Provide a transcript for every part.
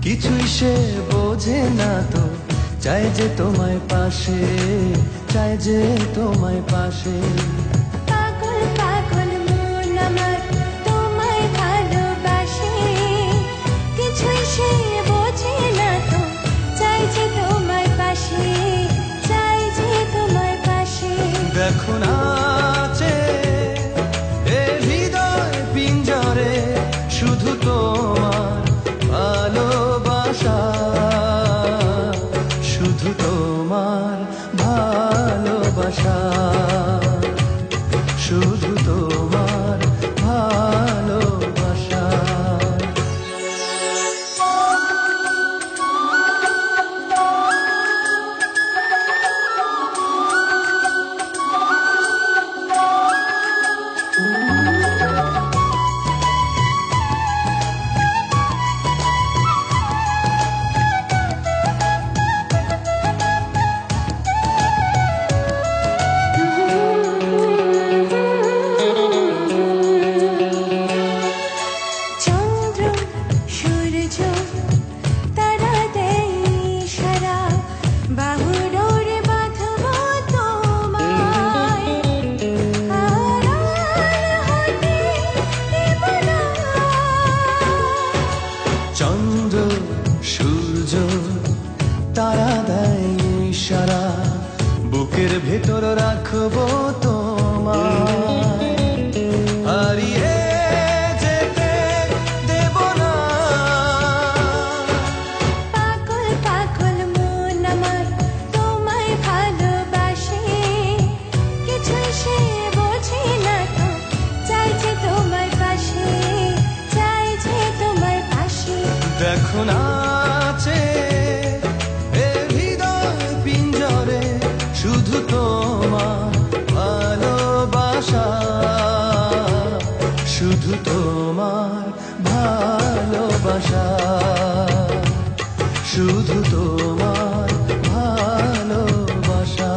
কিছুই সে বোঝে না তো, চাই যে তোমায় পাশে, চাই যে তোমায় পাশে। পাগল পাগল মন আমার তোমায় ভালোবাসে, কিছুই সে বোঝে না তো, চাই যে তোমায় পাশে, চাই যে তোমায় পাশে। দেখো নাচে এ হৃদয় পিঞ্জরে, শুধু তোমার ভালোবাসা, শুধু তোমার ভালোবাসা, শুধু তোমার ভালোবাসা। চন্দ্র সূর্য তারা দেয় ইশারা, বাহুডোরে বাঁধবো তোমায়, আড়াল হতে দেব না। চন্দ্র সূর্য তারা দেয় ইশারা, বুকের ভেতর রাখবো তোমায়, হারিয়ে যেতে দেব না। পাগল পাগল মন আমার তোমায় ভালোবাসে, কিছুই সে বোঝে না তো, চাই যে তোমায় পাশে, চাই যে তোমায় পাশে। দেখো নাচে এ হৃদয় পিঞ্জরে, শুধু তোমার ভালোবাসা, শুধু তোমার ভালোবাসা, শুধু তোমার ভালোবাসা।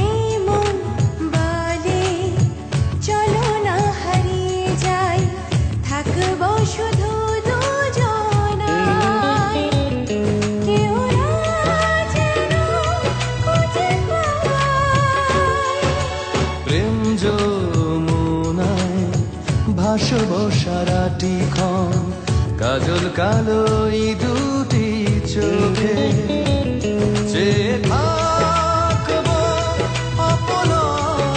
এই মন বলে চলো না হারিয়ে যাই, থাকবো শুধু দুজনায়, কেউ না যেন খুঁজে পায়। প্রেম যমুনায় ভাসবো সারাটি ক্ষণ, কাজল কালো এই দুটি চোখে, যে থাকবো অপলক।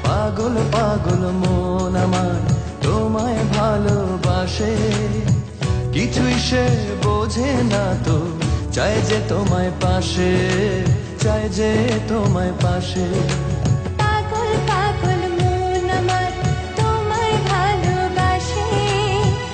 পাগল পাগল মন আমার তোমায় ভালোবাসে, কিছুই সে বোঝে না তো, চাই যে তোমায় পাশে, চাই যে তোমায় পাশে।